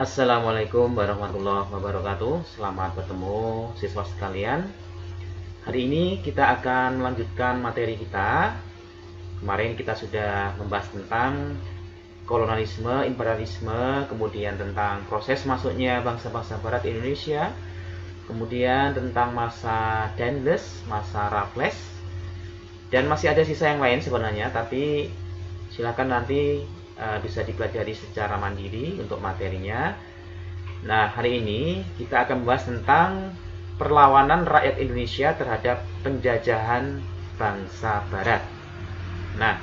Assalamualaikum warahmatullahi wabarakatuh. Selamat bertemu siswa sekalian. Hari ini kita akan melanjutkan materi kita. Kemarin kita sudah membahas tentang kolonialisme, imperialisme, kemudian tentang proses masuknya bangsa-bangsa barat di Indonesia, kemudian tentang masa Daunless, masa Raffles, dan masih ada sisa yang lain sebenarnya, tapi silakan nanti bisa dipelajari secara mandiri untuk materinya. Nah, hari ini kita akan membahas tentang perlawanan rakyat Indonesia terhadap penjajahan bangsa barat. Nah,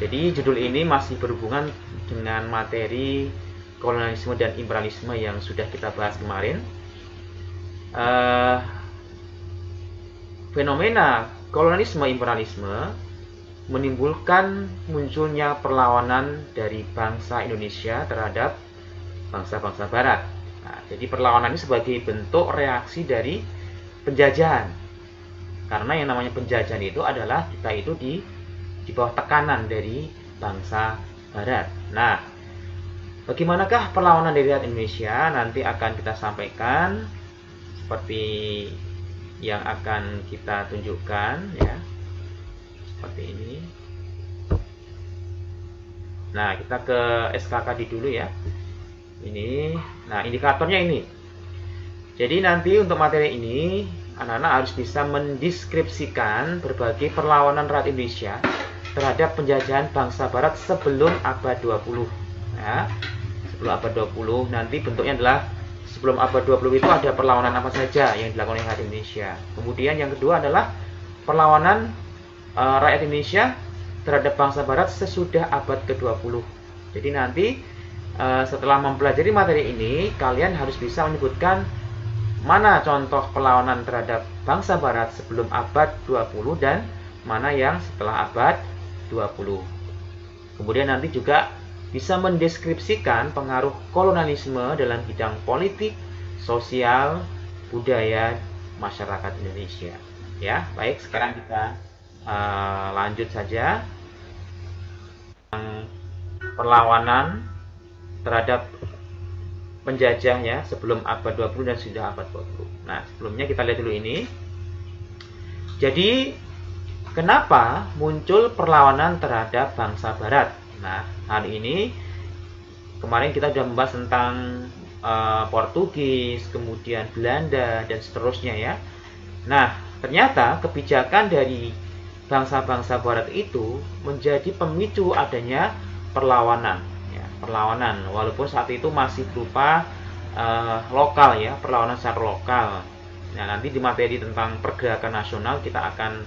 jadi judul ini masih berhubungan dengan materi kolonialisme dan imperialisme yang sudah kita bahas kemarin. Fenomena kolonialisme imperialisme menimbulkan munculnya perlawanan dari bangsa Indonesia terhadap bangsa-bangsa barat. Nah, jadi perlawanan ini sebagai bentuk reaksi dari penjajahan. Karena yang namanya penjajahan itu adalah kita itu di bawah tekanan dari bangsa barat. Nah, bagaimanakah perlawanan dari rakyat Indonesia? Nanti akan kita sampaikan seperti yang akan kita tunjukkan, ya. Seperti ini. Nah, kita ke SKKD dulu ya. Ini, nah indikatornya ini. Jadi nanti untuk materi ini, anak-anak harus bisa mendeskripsikan berbagai perlawanan rakyat Indonesia terhadap penjajahan bangsa barat sebelum abad 20. Ya, sebelum abad 20, nanti bentuknya adalah sebelum abad 20 itu ada perlawanan apa saja yang dilakukan oleh rakyat Indonesia. Kemudian yang kedua adalah perlawanan rakyat Indonesia terhadap bangsa barat sesudah abad ke-20. Jadi nanti setelah mempelajari materi ini, kalian harus bisa menyebutkan mana contoh perlawanan terhadap bangsa barat sebelum abad 20 dan mana yang setelah abad 20. Kemudian nanti juga bisa mendeskripsikan pengaruh kolonialisme dalam bidang politik, sosial, budaya masyarakat Indonesia. Ya, baik, sekarang kita lanjut saja. Perlawanan terhadap penjajah ya sebelum abad 20 dan sudah abad 20. Nah, sebelumnya kita lihat dulu ini. Jadi, kenapa muncul perlawanan terhadap bangsa barat? Nah, hari ini kemarin kita sudah membahas tentang Portugis, kemudian Belanda dan seterusnya ya. Nah, ternyata kebijakan dari bangsa-bangsa barat itu menjadi pemicu adanya perlawanan ya, perlawanan walaupun saat itu masih berupa lokal ya, perlawanan secara lokal. Nah, nanti di materi tentang pergerakan nasional kita akan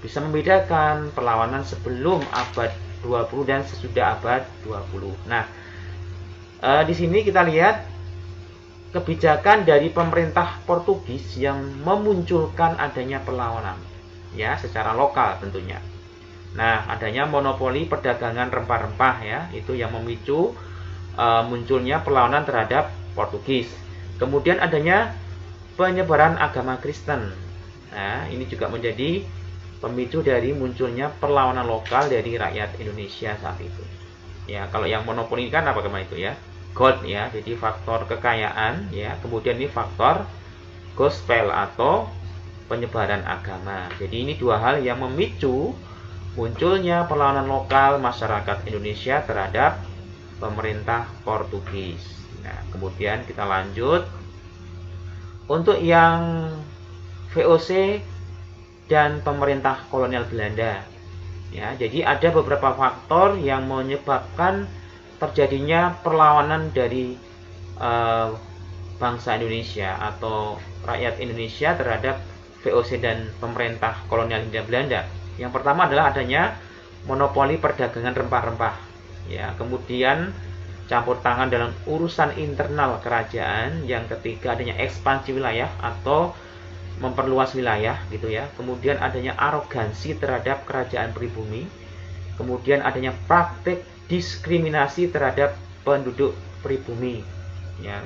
bisa membedakan perlawanan sebelum abad 20 dan sesudah abad 20. Nah, di sini kita lihat kebijakan dari pemerintah Portugis yang memunculkan adanya perlawanan ya, secara lokal tentunya. Nah, adanya monopoli perdagangan rempah-rempah ya, itu yang memicu munculnya perlawanan terhadap Portugis. Kemudian adanya penyebaran agama Kristen. Nah, ini juga menjadi pemicu dari munculnya perlawanan lokal dari rakyat Indonesia saat itu. Ya, kalau yang monopoli kan apa kemana itu ya? Gold ya, jadi faktor kekayaan ya. Kemudian ini faktor gospel atau penyebaran agama. Jadi ini dua hal yang memicu munculnya perlawanan lokal masyarakat Indonesia terhadap pemerintah Portugis. Nah, kemudian kita lanjut untuk yang VOC dan pemerintah kolonial Belanda. Ya, jadi ada beberapa faktor yang menyebabkan terjadinya perlawanan dari bangsa Indonesia atau rakyat Indonesia terhadap VOC dan pemerintah kolonial Hindia Belanda. Yang pertama adalah adanya monopoli perdagangan rempah-rempah. Ya, kemudian campur tangan dalam urusan internal kerajaan. Yang ketiga adanya ekspansi wilayah atau memperluas wilayah gitu ya. Kemudian adanya arogansi terhadap kerajaan pribumi. Kemudian adanya praktik diskriminasi terhadap penduduk pribumi. Ya,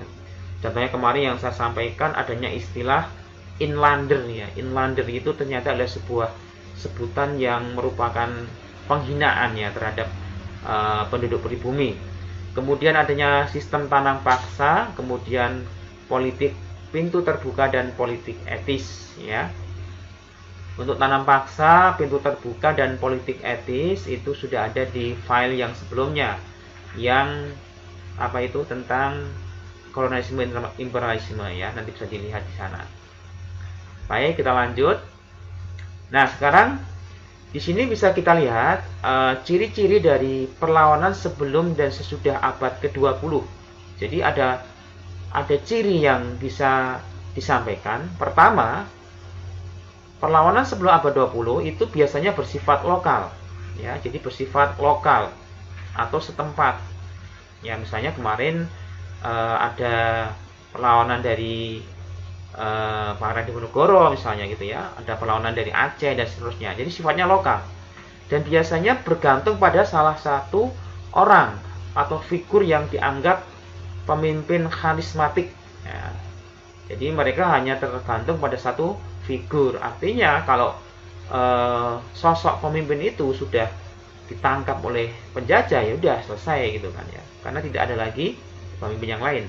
contohnya kemarin yang saya sampaikan adanya istilah inlander ya. Inlander itu ternyata adalah sebuah sebutan yang merupakan penghinaan ya terhadap penduduk pribumi. Kemudian adanya sistem tanam paksa, kemudian politik pintu terbuka dan politik etis ya. Untuk tanam paksa, pintu terbuka dan politik etis itu sudah ada di file yang sebelumnya yang tentang kolonialisme imperialisme ya, nanti bisa dilihat di sana. Baik, kita lanjut. Nah, sekarang di sini bisa kita lihat ciri-ciri dari perlawanan sebelum dan sesudah abad ke-20. Jadi ada ciri yang bisa disampaikan. Pertama, perlawanan sebelum abad 20 itu biasanya bersifat lokal. Ya, jadi bersifat lokal atau setempat. Ya, misalnya kemarin ada perlawanan dari Pangeran Diponegoro misalnya gitu ya, ada perlawanan dari Aceh dan seterusnya. Jadi sifatnya lokal dan biasanya bergantung pada salah satu orang atau figur yang dianggap pemimpin karismatik ya. Jadi mereka hanya tergantung pada satu figur. Artinya kalau sosok pemimpin itu sudah ditangkap oleh penjajah, ya udah selesai gitu kan ya, karena tidak ada lagi pemimpin yang lain.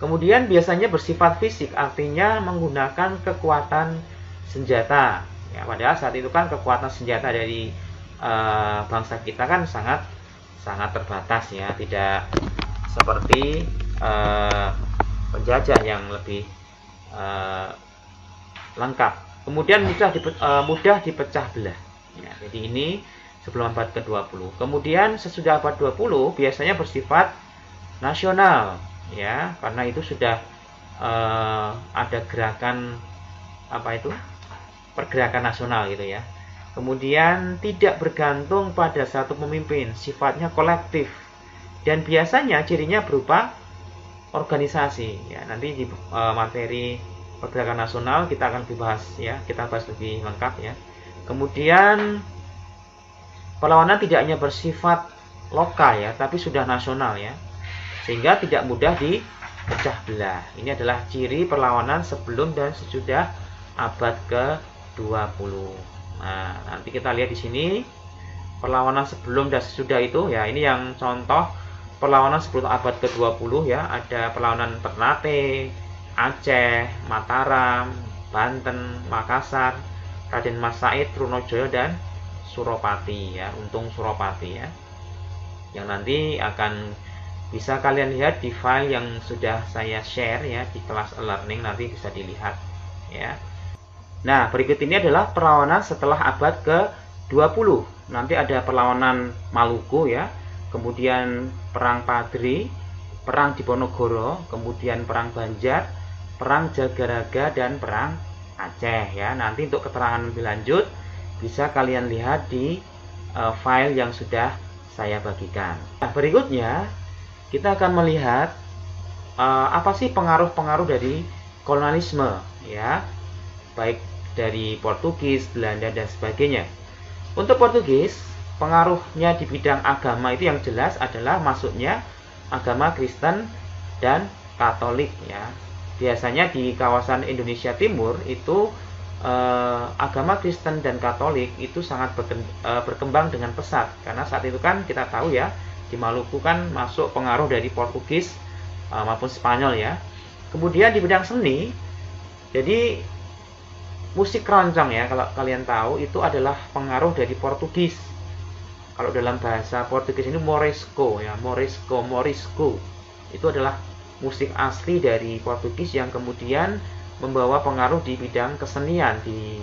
Kemudian biasanya bersifat fisik, artinya menggunakan kekuatan senjata. Ya, padahal saat itu kan kekuatan senjata dari bangsa kita kan sangat terbatas ya, tidak seperti penjajah yang lebih lengkap. Kemudian mudah dipecah belah. Ya, jadi ini sebelum abad ke-20. Kemudian sesudah abad 20 biasanya bersifat nasional. Ya, karena itu sudah ada gerakan pergerakan nasional gitu ya. Kemudian tidak bergantung pada satu pemimpin, sifatnya kolektif dan biasanya cirinya berupa organisasi ya. Nanti di materi pergerakan nasional kita akan dibahas ya, kita bahas lebih lengkap ya. Kemudian perlawanan tidak hanya bersifat lokal ya, tapi sudah nasional ya, sehingga tidak mudah dipecah belah. Ini adalah ciri perlawanan sebelum dan sesudah abad ke-20. Nah, nanti kita lihat di sini perlawanan sebelum dan sesudah itu ya. Ini yang contoh perlawanan sebelum abad ke-20 ya. Ada perlawanan Ternate, Aceh, Mataram, Banten, Makassar, Raden Mas Said, Trunojoyo dan Suropati ya. Untung Suropati ya, yang nanti akan bisa kalian lihat di file yang sudah saya share ya di kelas e-learning, nanti bisa dilihat ya. Nah, berikut ini adalah perlawanan setelah abad ke-20. Nanti ada perlawanan Maluku ya, kemudian perang Padri, perang Diponegoro, kemudian perang Banjar, perang Jagaraga dan perang Aceh ya. Nanti untuk keterangan lebih lanjut bisa kalian lihat di file yang sudah saya bagikan. Nah, berikutnya kita akan melihat apa sih pengaruh-pengaruh dari kolonialisme ya, baik dari Portugis, Belanda dan sebagainya. Untuk Portugis, pengaruhnya di bidang agama itu yang jelas adalah masuknya agama Kristen dan Katolik ya. Biasanya di kawasan Indonesia Timur itu agama Kristen dan Katolik itu sangat berkembang dengan pesat, karena saat itu kan kita tahu ya, di Maluku kan masuk pengaruh dari Portugis maupun Spanyol ya. Kemudian di bidang seni, jadi musik keroncong ya, kalau kalian tahu itu adalah pengaruh dari Portugis. Kalau dalam bahasa Portugis ini morisco ya, morisco itu adalah musik asli dari Portugis yang kemudian membawa pengaruh di bidang kesenian di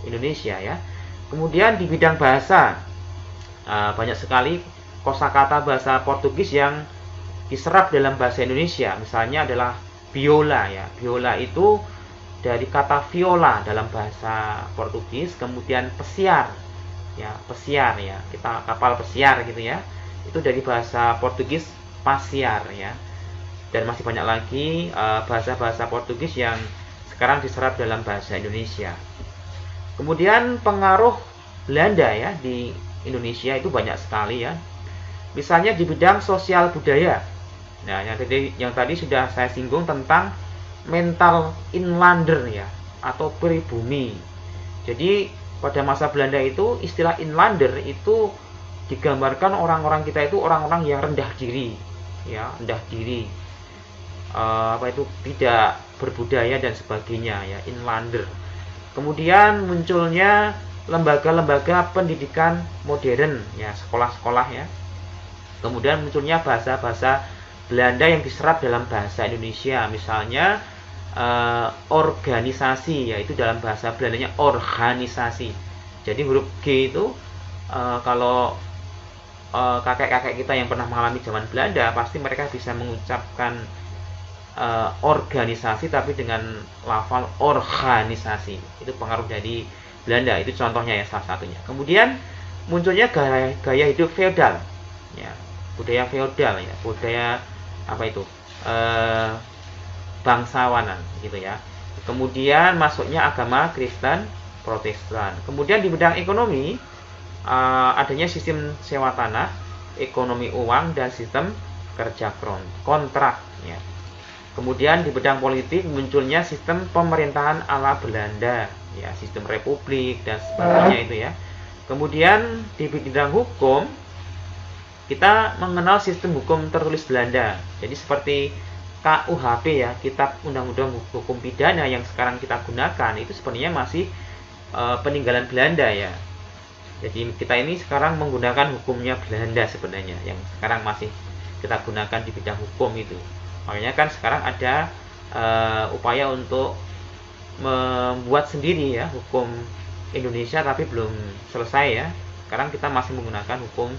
Indonesia ya. Kemudian di bidang bahasa banyak sekali kosakata bahasa Portugis yang diserap dalam bahasa Indonesia. Misalnya adalah biola ya. Biola itu dari kata viola dalam bahasa Portugis, kemudian pesiar ya, pesiar ya. Kita kapal pesiar gitu ya. Itu dari bahasa Portugis pasiar ya. Dan masih banyak lagi bahasa-bahasa Portugis yang sekarang diserap dalam bahasa Indonesia. Kemudian pengaruh Belanda ya di Indonesia itu banyak sekali ya. Misalnya di bidang sosial budaya. Nah, yang tadi sudah saya singgung tentang mental inlander ya, atau pribumi. Jadi pada masa Belanda itu istilah inlander itu digambarkan orang-orang kita itu orang-orang yang rendah diri, ya, rendah diri, tidak berbudaya dan sebagainya, ya, inlander. Kemudian munculnya lembaga-lembaga pendidikan modern, ya, sekolah-sekolah, ya. Kemudian munculnya bahasa-bahasa Belanda yang diserap dalam bahasa Indonesia, misalnya organisasi, yaitu dalam bahasa Belandanya organisasi. Jadi huruf G itu kalau kakek-kakek kita yang pernah mengalami zaman Belanda, pasti mereka bisa mengucapkan organisasi tapi dengan lafal organisasi. Itu pengaruh dari Belanda, itu contohnya ya, salah satunya. Kemudian munculnya gaya hidup feodal, ya, budaya feodal, ya, budaya bangsawanan gitu ya. Kemudian masuknya agama Kristen Protestan. Kemudian di bidang ekonomi adanya sistem sewa tanah, ekonomi uang, dan sistem kerja kontrak, ya. Kemudian di bidang politik munculnya sistem pemerintahan ala Belanda, ya, sistem republik dan sebagainya itu ya. Kemudian di bidang hukum kita mengenal sistem hukum tertulis Belanda. Jadi seperti KUHP, ya, Kitab Undang-Undang Hukum Pidana yang sekarang kita gunakan itu sebenarnya masih peninggalan Belanda, ya. Jadi kita ini sekarang menggunakan hukumnya Belanda sebenarnya, yang sekarang masih kita gunakan di bidang hukum itu. Makanya kan sekarang ada upaya untuk membuat sendiri, ya, hukum Indonesia, tapi belum selesai, ya. Sekarang kita masih menggunakan hukum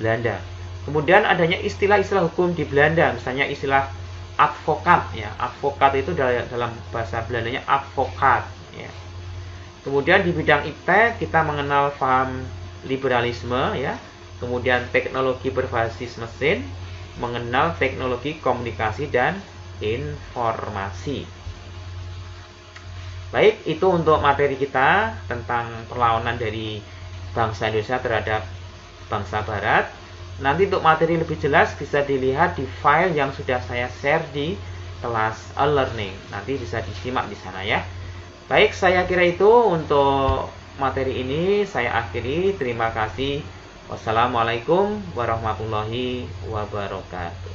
Belanda. Kemudian adanya istilah-istilah hukum di Belanda, misalnya istilah advokat, ya. Advokat itu dalam bahasa Belandanya advokat, ya. Kemudian di bidang IT kita mengenal paham liberalisme, ya. Kemudian teknologi berbasis mesin, mengenal teknologi komunikasi dan informasi. Baik, itu untuk materi kita tentang perlawanan dari bangsa Indonesia terhadap bangsa Barat. Nanti untuk materi lebih jelas bisa dilihat di file yang sudah saya share di kelas e-learning. Nanti bisa disimak di sana, ya. Baik, saya kira itu untuk materi ini saya akhiri. Terima kasih. Wassalamualaikum warahmatullahi wabarakatuh.